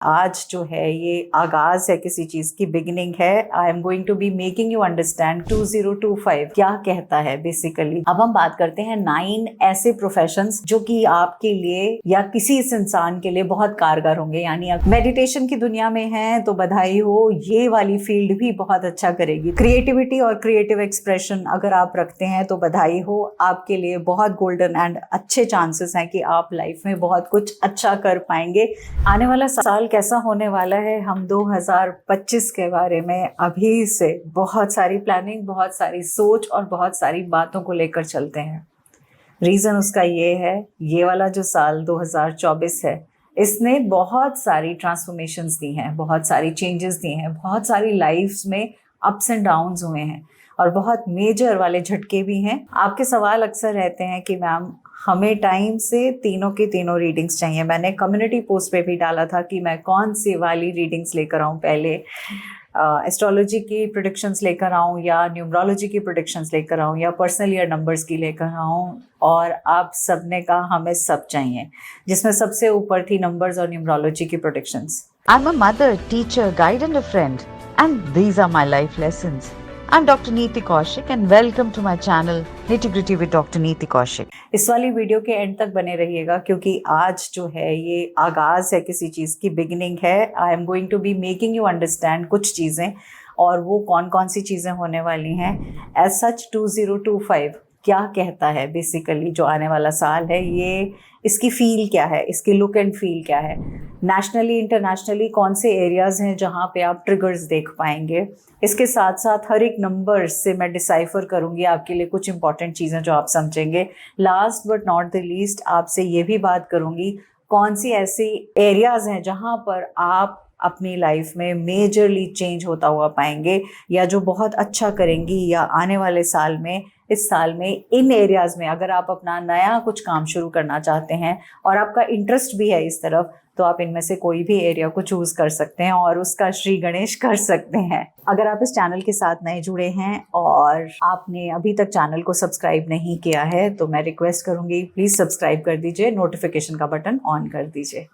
आज जो है ये आगाज है किसी चीज की, बिगिनिंग है। I am going to be making you understand 2025 क्या कहता है बेसिकली। अब हम बात करते हैं 9 ऐसे प्रोफेशंस जो कि आपके लिए या किसी इस इंसान के लिए बहुत कारगर होंगे। यानी अगर मेडिटेशन की दुनिया में है तो बधाई हो, ये वाली फील्ड भी बहुत अच्छा करेगी। क्रिएटिविटी और क्रिएटिव एक्सप्रेशन अगर आप रखते हैं तो बधाई हो, आपके लिए बहुत गोल्डन एंड अच्छे चांसेस हैं कि आप लाइफ में बहुत कुछ अच्छा कर पाएंगे। आने वाला साल कैसा होने वाला है, हम 2025 के बारे में अभी से बहुत सारी प्लानिंग, बहुत सारी सोच और बहुत सारी बातों को लेकर चलते हैं। रीज़न उसका ये है, ये वाला जो साल 2024 है, इसने बहुत सारी ट्रांसफॉर्मेशंस दी हैं, बहुत सारी चेंजेस दी हैं, बहुत सारी लाइफ्स में अप्स एंड डाउन्स हुए हैं और बहुत मेजर वाले झटके भी हैं। आपके सवाल अक्सर रहते हैं कि मैम हमें टाइम से तीनों की तीनों रीडिंग्स चाहिए। मैंने कम्युनिटी पोस्ट पे भी डाला था कि मैं कौन सी वाली रीडिंग्स लेकर आऊँ, पहले एस्ट्रोलॉजी की प्रेडिक्शंस लेकर आऊँ या न्यूमरोलॉजी की प्रेडिक्शंस लेकर आऊँ या पर्सनल ईयर नंबर्स की लेकर आऊँ। और आप सबने कहा हमें सब चाहिए, जिसमें सबसे ऊपर थी नंबर्स और न्यूमरोलॉजी की predictions. I'm a mother, teacher, guide and a friend, and these are my life lessons. I'm Dr. Neeti Kaushik and welcome to my channel Nitty Gritty with Dr. Neeti Kaushik. इस वाली video के and तक बने रहिएगा क्योंकि आज जो है ये आगाज है किसी चीज़ की, बिगिनिंग है। I am going to be making you understand कुछ चीज़ें, और वो कौन कौन सी चीज़ें होने वाली हैं। एज सच 2025 क्या कहता है बेसिकली, जो आने वाला साल है ये, इसकी फील क्या है, इसकी लुक एंड फील क्या है। नेशनली इंटरनेशनली कौन से एरियाज़ हैं जहाँ पे आप ट्रिगर्स देख पाएंगे। इसके साथ साथ हर एक नंबर से मैं डिसाइफर करूँगी आपके लिए कुछ इंपॉर्टेंट चीज़ें जो आप समझेंगे। Last but not the least आपसे ये भी बात करूँगी कौन सी ऐसी एरियाज़ हैं जहाँ पर आप अपनी लाइफ में मेजरली चेंज होता हुआ पाएंगे या जो बहुत अच्छा करेंगी, या आने वाले साल में, इस साल में इन एरियाज़ में अगर आप अपना नया कुछ काम शुरू करना चाहते हैं और आपका इंटरेस्ट भी है इस तरफ, तो आप इनमें से कोई भी एरिया को चूज़ कर सकते हैं और उसका श्री गणेश कर सकते हैं। अगर आप इस चैनल के साथ नए जुड़े हैं और आपने अभी तक चैनल को सब्सक्राइब नहीं किया है तो मैं रिक्वेस्ट करूंगी प्लीज़ सब्सक्राइब कर दीजिए, नोटिफिकेशन का बटन ऑन कर दीजिए।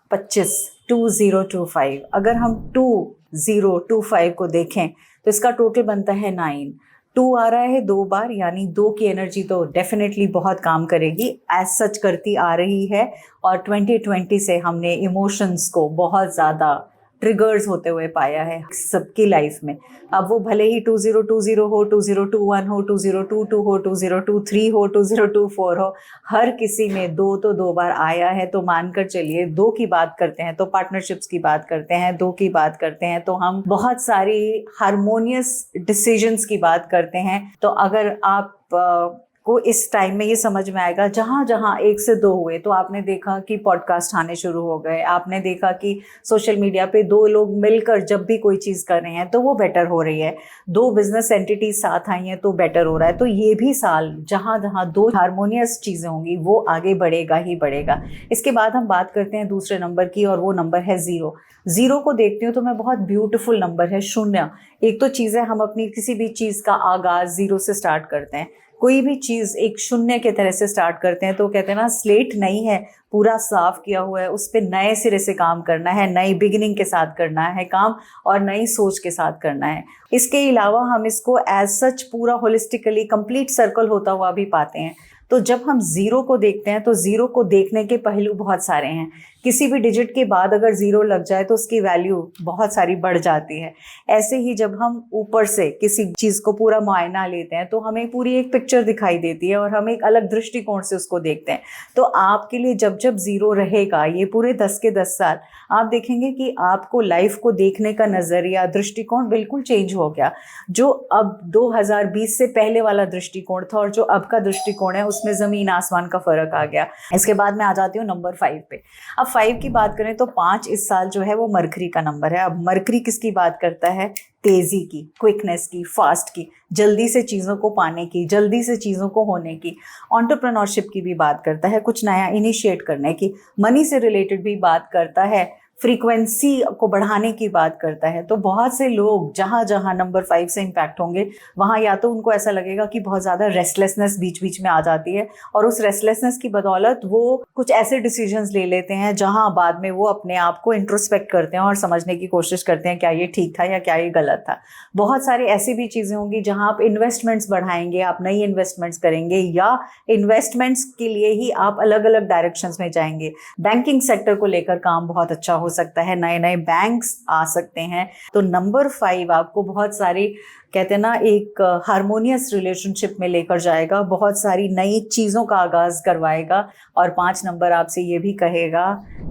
2025 अगर हम 2025 को देखें तो इसका टोटल बनता है 9। 2 आ रहा है 2 बार, यानी 2 की एनर्जी तो डेफिनेटली बहुत काम करेगी, एज सच करती आ रही है। और 2020 से हमने इमोशंस को बहुत ज़्यादा ट्रिगर्स होते हुए पाया है सबकी लाइफ में। अब वो भले ही 2020 हो, 2021 हो, 2022 हो, 2023 हो, 2024 हो, हर किसी में 2 तो 2 बार आया है। तो मानकर चलिए 2 की बात करते हैं तो पार्टनरशिप्स की बात करते हैं, 2 की बात करते हैं तो हम बहुत सारी हारमोनियस डिसीजंस की बात करते हैं। तो अगर आप को इस टाइम में ये समझ में आएगा, जहाँ जहाँ 1 से 2 हुए तो आपने देखा कि पॉडकास्ट आने शुरू हो गए, आपने देखा कि सोशल मीडिया पे 2 लोग मिलकर जब भी कोई चीज़ कर रहे हैं तो वो बेटर हो रही है, 2 बिजनेस एंटिटीज साथ आई हैं तो बेटर हो रहा है। तो ये भी साल जहाँ जहाँ 2 हारमोनियस चीज़ें होंगी वो आगे बढ़ेगा ही बढ़ेगा। इसके बाद हम बात करते हैं दूसरे नंबर की, और वो नंबर है 0। 0 को देखती हूँ तो मैं बहुत ब्यूटीफुल नंबर है, शून्य। एक तो चीज़ है, हम अपनी किसी भी चीज़ का आगाज़ 0 से स्टार्ट करते हैं, कोई भी चीज़ एक शून्य के तरह से स्टार्ट करते हैं। तो कहते हैं ना, स्लेट नहीं है, पूरा साफ किया हुआ है, उस पर नए सिरे से काम करना है, नई बिगिनिंग के साथ करना है काम और नई सोच के साथ करना है। इसके अलावा हम इसको एज सच पूरा होलिस्टिकली कंप्लीट सर्कल होता हुआ भी पाते हैं। तो जब हम 0 को देखते हैं तो 0 को देखने के पहलू बहुत सारे हैं। किसी भी डिजिट के बाद अगर 0 लग जाए तो उसकी वैल्यू बहुत सारी बढ़ जाती है। ऐसे ही जब हम ऊपर से किसी चीज़ को पूरा मुआयना लेते हैं तो हमें पूरी एक पिक्चर दिखाई देती है और हम एक अलग दृष्टिकोण से उसको देखते हैं। तो आपके लिए जब जब 0 रहेगा, ये पूरे 10 के 10 साल, आप देखेंगे कि आपको लाइफ को देखने का नज़रिया, दृष्टिकोण बिल्कुल चेंज हो गया। जो अब 2020 से पहले वाला दृष्टिकोण था और जो अब का दृष्टिकोण है उसमें ज़मीन आसमान का फ़र्क आ गया। इसके बाद मैं आ जाती हूँ नंबर 5 पे। अब 5 की बात करें तो 5 इस साल जो है वो मरकरी का नंबर है। अब मरकरी किसकी बात करता है? तेज़ी की, क्विकनेस की, फास्ट की, जल्दी से चीज़ों को पाने की, जल्दी से चीज़ों को होने की। एंटरप्रेन्योरशिप की भी बात करता है, कुछ नया इनिशिएट करने की। मनी से रिलेटेड भी बात करता है, फ्रीक्वेंसी को बढ़ाने की बात करता है। तो बहुत से लोग जहाँ जहाँ नंबर 5 से इम्पैक्ट होंगे वहाँ या तो उनको ऐसा लगेगा कि बहुत ज़्यादा रेस्टलेसनेस बीच बीच में आ जाती है, और उस रेस्टलेसनेस की बदौलत वो कुछ ऐसे डिसीजंस ले लेते हैं जहाँ बाद में वो अपने आप को इंट्रोस्पेक्ट करते हैं और समझने की कोशिश करते हैं क्या ये ठीक था या क्या ये गलत था। बहुत सारी ऐसी भी चीज़ें होंगी जहाँ आप इन्वेस्टमेंट्स बढ़ाएंगे, आप नई इन्वेस्टमेंट्स करेंगे, या इन्वेस्टमेंट्स के लिए ही आप अलग अलग डायरेक्शंस में जाएंगे। बैंकिंग सेक्टर को लेकर काम बहुत अच्छा हो सकता है, नए नए बैंक्स आ सकते हैं। तो नंबर 5 आपको बहुत सारी, कहते हैं ना, एक हारमोनियस रिलेशनशिप में लेकर जाएगा, बहुत सारी नई चीज़ों का आगाज़ करवाएगा। और 5 नंबर आपसे ये भी कहेगा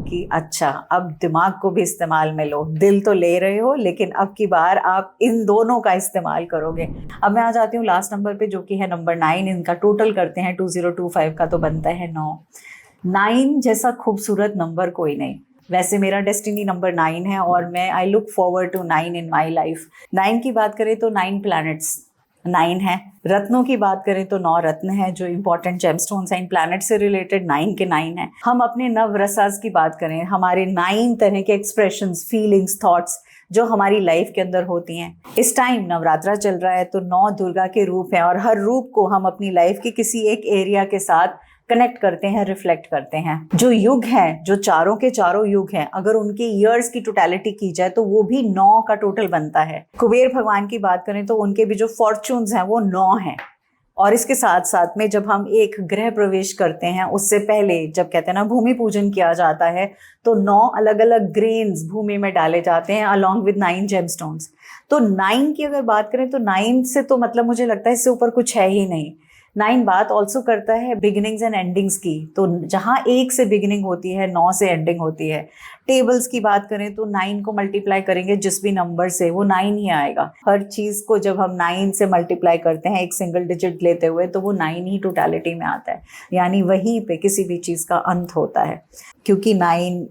कि अच्छा अब दिमाग को भी इस्तेमाल में लो, दिल तो ले रहे हो लेकिन अब की बार आप इन दोनों का इस्तेमाल करोगे। अब मैं आ जाती हूँ लास्ट नंबर पे, जो कि है नंबर 9। इनका टोटल करते हैं 2025 का, तो बनता है 9। 9 जैसा खूबसूरत नंबर कोई नहीं। वैसे मेरा डेस्टिनी नंबर 9 है और मैं I look forward to 9 in my life. 9 की बात करें तो 9 प्लैनेट्स 9 है। रत्नों की बात करें तो 9 रत्न है जो इंपॉर्टेंट जेमस्टोन्स हैं, इन प्लैनेट से रिलेटेड 9 के 9 है। हम अपने नव रसास की बात करें, हमारे 9 तरह के एक्सप्रेशंस, फीलिंग्स, थॉट्स जो हमारी लाइफ के अंदर होती हैं। इस टाइम नवरात्रा चल रहा है तो 9 दुर्गा के रूप हैं, और हर रूप को हम अपनी लाइफ के किसी एक एरिया के साथ कनेक्ट करते हैं, रिफ्लेक्ट करते हैं। जो युग हैं, जो चारों के चारों युग हैं, अगर उनके ईयर्स की टोटलिटी की जाए तो वो भी 9 का टोटल बनता है। कुबेर भगवान की बात करें तो उनके भी जो फॉर्चून्स हैं वो 9 हैं। और इसके साथ साथ में जब हम एक गृह प्रवेश करते हैं, उससे पहले जब कहते हैं ना भूमि पूजन किया जाता है, तो 9 अलग अलग ग्रेन्स भूमि में डाले जाते हैं अलॉन्ग विद 9 जेमस्टोन्स। तो 9 की अगर बात करें तो 9 से तो मतलब मुझे लगता है इससे ऊपर कुछ है ही नहीं। 9 बात ऑल्सो करता है बिगिनिंग्स एंड एंडिंग्स की। तो जहाँ 1 से बिगिनिंग होती है 9 से एंडिंग होती है। टेबल्स की बात करें तो 9 को मल्टीप्लाई करेंगे जिस भी नंबर से, वो 9 ही आएगा। हर चीज़ को जब हम 9 से मल्टीप्लाई करते हैं एक सिंगल डिजिट लेते हुए, तो वो 9 ही टोटलिटी में आता है, यानी वहीं पे किसी भी चीज़ का अंत होता है। क्योंकि 9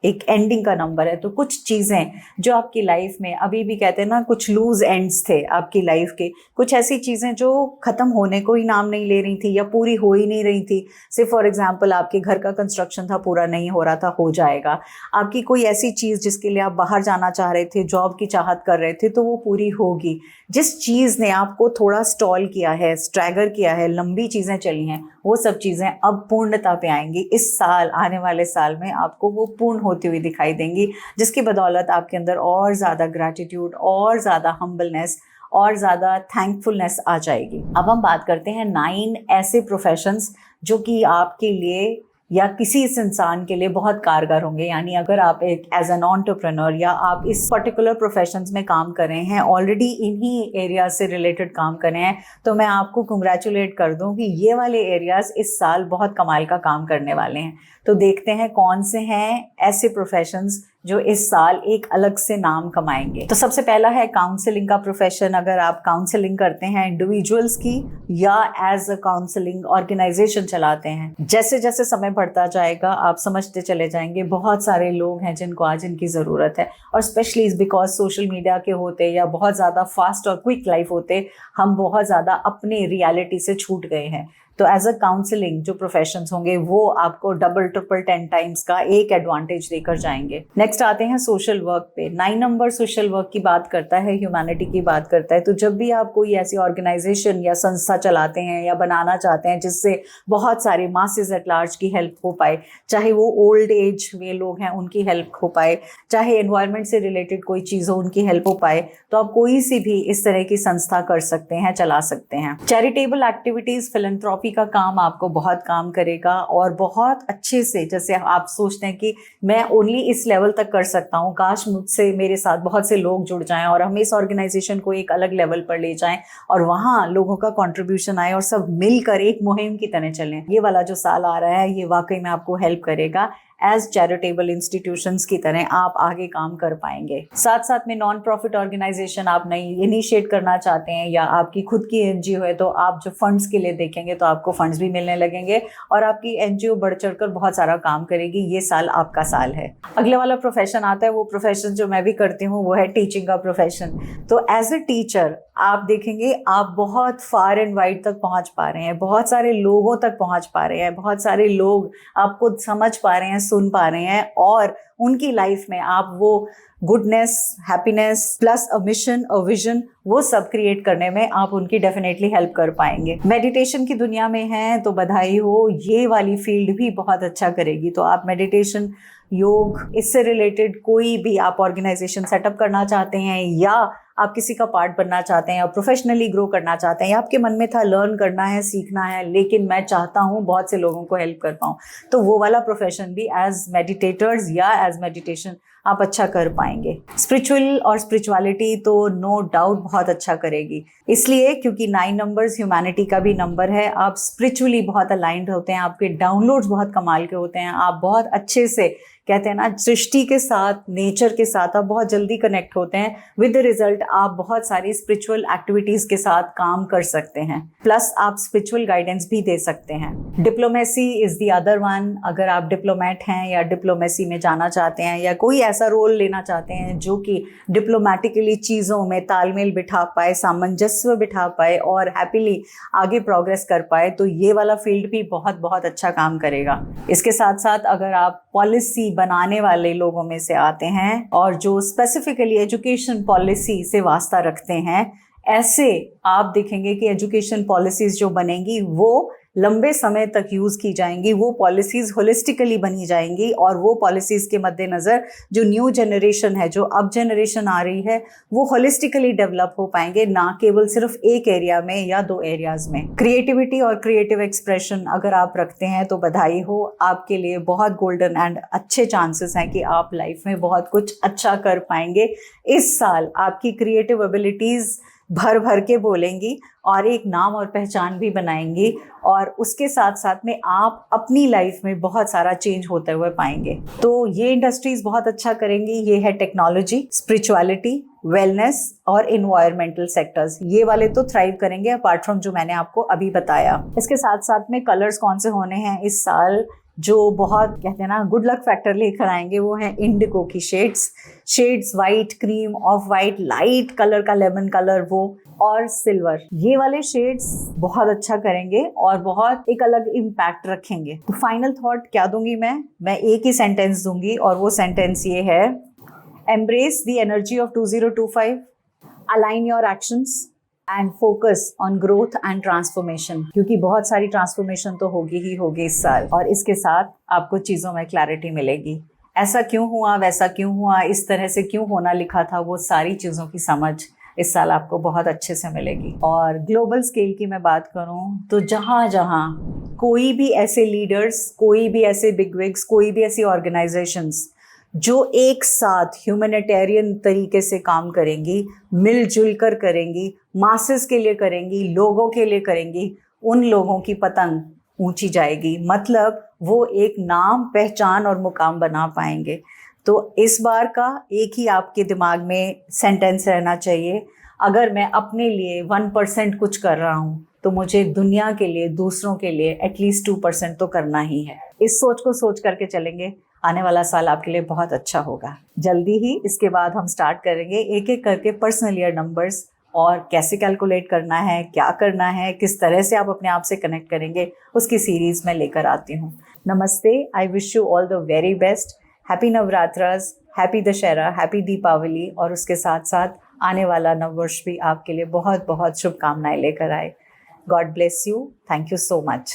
एक एंडिंग का नंबर है, तो कुछ चीज़ें जो आपकी लाइफ में अभी भी, कहते हैं ना, कुछ लूज एंड्स थे आपकी लाइफ के, कुछ ऐसी चीज़ें जो ख़त्म होने को ही नाम नहीं ले रही थी या पूरी हो ही नहीं रही थी। से फॉर एग्जांपल आपके घर का कंस्ट्रक्शन था, पूरा नहीं हो रहा था, हो जाएगा। आपकी कोई ऐसी चीज़ जिसके लिए आप बाहर जाना चाह रहे थे, जॉब की चाहत कर रहे थे, तो वो पूरी होगी। जिस चीज़ ने आपको थोड़ा स्टॉल किया है, स्ट्रैगर किया है, लंबी चीज़ें चली हैं, वो सब चीज़ें अब पूर्णता पे आएंगी। इस साल, आने वाले साल में आपको वो पूर्ण होती हुई दिखाई देंगी, जिसकी बदौलत आपके अंदर और ज़्यादा ग्रैटिट्यूड, और ज़्यादा हम्बलनेस, और ज़्यादा थैंकफुलनेस आ जाएगी। अब हम बात करते हैं 9 ऐसे प्रोफेशंस जो कि आपके लिए या किसी इस इंसान के लिए बहुत कारगर होंगे। यानी अगर आप एक एज एन एंटरप्रेन्योर या आप इस पर्टिकुलर प्रोफेशंस में काम कर रहे हैं, ऑलरेडी इन्हीं एरियाज से रिलेटेड काम कर रहे हैं, तो मैं आपको कंग्रेचुलेट कर दूं कि ये वाले एरियाज इस साल बहुत कमाल का काम करने वाले हैं। तो देखते हैं कौन से हैं ऐसे प्रोफेशंस जो इस साल एक अलग से नाम कमाएंगे। तो सबसे पहला है काउंसलिंग का प्रोफेशन। अगर आप काउंसलिंग करते हैं इंडिविजुअल्स की या एज अ काउंसलिंग ऑर्गेनाइजेशन चलाते हैं, जैसे जैसे समय बढ़ता जाएगा आप समझते चले जाएंगे बहुत सारे लोग हैं जिनको आज इनकी ज़रूरत है। और स्पेशली बिकॉज सोशल मीडिया के होते या बहुत ज़्यादा फास्ट और क्विक लाइफ होते, हम बहुत ज़्यादा अपने रियलिटी से छूट गए हैं। तो एज अ काउंसलिंग जो प्रोफेशंस होंगे वो आपको डबल, ट्रिपल, 10 टाइम्स का एक एडवांटेज देकर जाएंगे। नेक्स्ट आते हैं सोशल वर्क पे। 9 नंबर सोशल वर्क की बात करता है, ह्यूमैनिटी की बात करता है। तो जब भी आप कोई ऐसी ऑर्गेनाइजेशन या संस्था चलाते हैं या बनाना चाहते हैं जिससे बहुत सारे मासेस एट लार्ज की हेल्प हो पाए, चाहे वो ओल्ड एज में लोग हैं उनकी हेल्प हो पाए, चाहे एनवायरनमेंट से रिलेटेड कोई चीज़ हो उनकी हेल्प हो पाए, तो आप कोई सी भी इस तरह की संस्था कर सकते हैं, चला सकते हैं। चैरिटेबल एक्टिविटीज़, फिलैंथ्रोपी का काम आपको बहुत काम करेगा और बहुत अच्छे से, जैसे आप सोचते हैं कि मैं ओनली इस लेवल तक कर सकता हूँ, काश मुझसे मेरे साथ बहुत से लोग जुड़ जाएं और हम इस ऑर्गेनाइजेशन को एक अलग लेवल पर ले जाएं और वहाँ लोगों का कंट्रीब्यूशन आए और सब मिलकर एक मुहिम की तरह चलें। ये वाला जो साल आ रहा है ये वाकई में आपको हेल्प करेगा। एज चैरिटेबल इंस्टीट्यूशंस की तरह आप आगे काम कर पाएंगे। साथ साथ में नॉन प्रॉफिट ऑर्गेनाइजेशन आप नई इनिशिएट करना चाहते हैं या आपकी खुद की एनजीओ है, तो आप जो फंड्स के लिए देखेंगे तो आपको फंड्स भी मिलने लगेंगे और आपकी एनजीओ बढ़ चढ़कर बहुत सारा काम करेगी। ये साल आपका साल है। अगले वाला प्रोफेशन आता है, वो प्रोफेशन जो मैं भी करती हूँ वो है टीचिंग का प्रोफेशन। तो एज ए टीचर आप देखेंगे आप बहुत फार एंड वाइड तक पहुँच पा रहे हैं, बहुत सारे लोगों तक पहुँच पा रहे हैं, बहुत सारे लोग आपको समझ पा रहे हैं, सुन पा रहे हैं और उनकी लाइफ में आप वो goodness, happiness plus a mission, a vision, वो सब क्रिएट करने में आप उनकी डेफिनेटली हेल्प कर पाएंगे। मेडिटेशन की दुनिया में हैं तो बधाई हो, ये वाली फील्ड भी बहुत अच्छा करेगी। तो आप मेडिटेशन, योग, इससे रिलेटेड कोई भी आप ऑर्गेनाइजेशन सेटअप करना चाहते हैं या आप किसी का पार्ट बनना चाहते हैं या प्रोफेशनली ग्रो करना चाहते हैं या आपके मन में था लर्न करना है, सीखना है, लेकिन मैं चाहता हूँ बहुत से लोगों को हेल्प कर पाऊँ, तो वो वाला प्रोफेशन भी एज मेडिटेटर्स या एज मेडिटेशन आप अच्छा कर पाएंगे। स्पिरिचुअल और स्पिरिचुअलिटी तो नो डाउट बहुत अच्छा करेगी, इसलिए क्योंकि 9 नंबर्स ह्यूमैनिटी का भी नंबर है। आप स्पिरिचुअली बहुत अलाइंड होते हैं, आपके डाउनलोड्स बहुत कमाल के होते हैं, आप बहुत अच्छे से कहते हैं ना सृष्टि के साथ, नेचर के साथ आप बहुत जल्दी कनेक्ट होते हैं। विद द रिजल्ट आप बहुत सारी स्पिरिचुअल एक्टिविटीज के साथ काम कर सकते हैं, प्लस आप स्पिरिचुअल गाइडेंस भी दे सकते हैं। Diplomacy is the other one. अगर आप डिप्लोमेट हैं या डिप्लोमेसी में जाना चाहते हैं या कोई ऐसा रोल लेना चाहते हैं जो कि डिप्लोमेटिकली चीज़ों में तालमेल बिठा पाए, सामंजस्य बिठा पाए और हैप्पीली आगे प्रोग्रेस कर पाए, तो ये वाला फील्ड भी बहुत बहुत अच्छा काम करेगा। इसके साथ साथ अगर आप पॉलिसी बनाने वाले लोगों में से आते हैं और जो स्पेसिफिकली एजुकेशन पॉलिसी से वास्ता रखते हैं, ऐसे आप देखेंगे कि एजुकेशन पॉलिसीज जो बनेंगी वो लंबे समय तक यूज की जाएंगी, वो पॉलिसीज होलिस्टिकली बनी जाएंगी और वो पॉलिसीज के मद्देनजर जो न्यू जनरेशन है, जो अब जनरेशन आ रही है, वो होलिस्टिकली डेवलप हो पाएंगे, ना केवल सिर्फ एक एरिया में या 2 एरियाज में। क्रिएटिविटी और क्रिएटिव एक्सप्रेशन अगर आप रखते हैं तो बधाई हो, आपके लिए बहुत गोल्डन एंड अच्छे चांसेस हैं कि आप लाइफ में बहुत कुछ अच्छा कर पाएंगे। इस साल आपकी क्रिएटिव एबिलिटीज भर भर के बोलेंगी और एक नाम और पहचान भी बनाएंगी और उसके साथ साथ में आप अपनी लाइफ में बहुत सारा चेंज होते हुए पाएंगे। तो ये इंडस्ट्रीज बहुत अच्छा करेंगी। ये है टेक्नोलॉजी, स्पिरिचुअलिटी, वेलनेस और इन्वायरमेंटल सेक्टर्स। ये वाले तो थ्राइव करेंगे अपार्ट फ्रॉम जो मैंने आपको अभी बताया। इसके साथ साथ में कलर्स कौन से होने हैं इस साल जो बहुत कहते हैं ना गुड लक फैक्टर लेकर आएंगे, वो है इंडिगो की shades white, cream, of white, light colour का लेमन कलर वो, और सिल्वर। ये वाले शेड्स बहुत अच्छा करेंगे और बहुत एक अलग इम्पैक्ट रखेंगे। तो फाइनल थॉट क्या दूंगी मैं एक ही सेंटेंस दूंगी और वो सेंटेंस ये है, embrace the energy of 2025, align your actions and focus on growth and transformation, क्योंकि बहुत सारी ट्रांसफॉर्मेशन तो होगी ही होगी इस साल और इसके साथ आपको चीज़ों में क्लैरिटी मिलेगी। ऐसा क्यों हुआ, वैसा क्यों हुआ, इस तरह से क्यों होना लिखा था, वो सारी चीज़ों की समझ इस साल आपको बहुत अच्छे से मिलेगी। और ग्लोबल स्केल की मैं बात करूं तो जहाँ जहाँ कोई भी ऐसे लीडर्स, कोई भी ऐसे बिगविग्स, कोई भी ऐसी ऑर्गेनाइजेशंस जो एक साथ ह्यूमैनिटेरियन तरीके से काम करेंगी, मिलजुल कर करेंगी, मासेस के लिए करेंगी, लोगों के लिए करेंगी, उन लोगों की पतंग ऊंची जाएगी। मतलब वो एक नाम, पहचान और मुकाम बना पाएंगे। तो इस बार का एक ही आपके दिमाग में सेंटेंस रहना चाहिए, अगर मैं अपने लिए 1% कुछ कर रहा हूँ तो मुझे दुनिया के लिए, दूसरों के लिए एटलीस्ट 2% तो करना ही है। इस सोच को सोच करके चलेंगे, आने वाला साल आपके लिए बहुत अच्छा होगा। जल्दी ही इसके बाद हम स्टार्ट करेंगे एक एक करके पर्सनल ईयर नंबर्स और कैसे कैलकुलेट करना है, क्या करना है, किस तरह से आप अपने आप से कनेक्ट करेंगे, उसकी सीरीज में लेकर आती हूँ। नमस्ते, I wish you all the very best. Happy Navratras, happy Dussehra, happy Deepavali और उसके साथ साथ आने वाला नववर्ष भी आपके लिए बहुत बहुत शुभकामनाएं लेकर आए। God bless you. Thank you so much.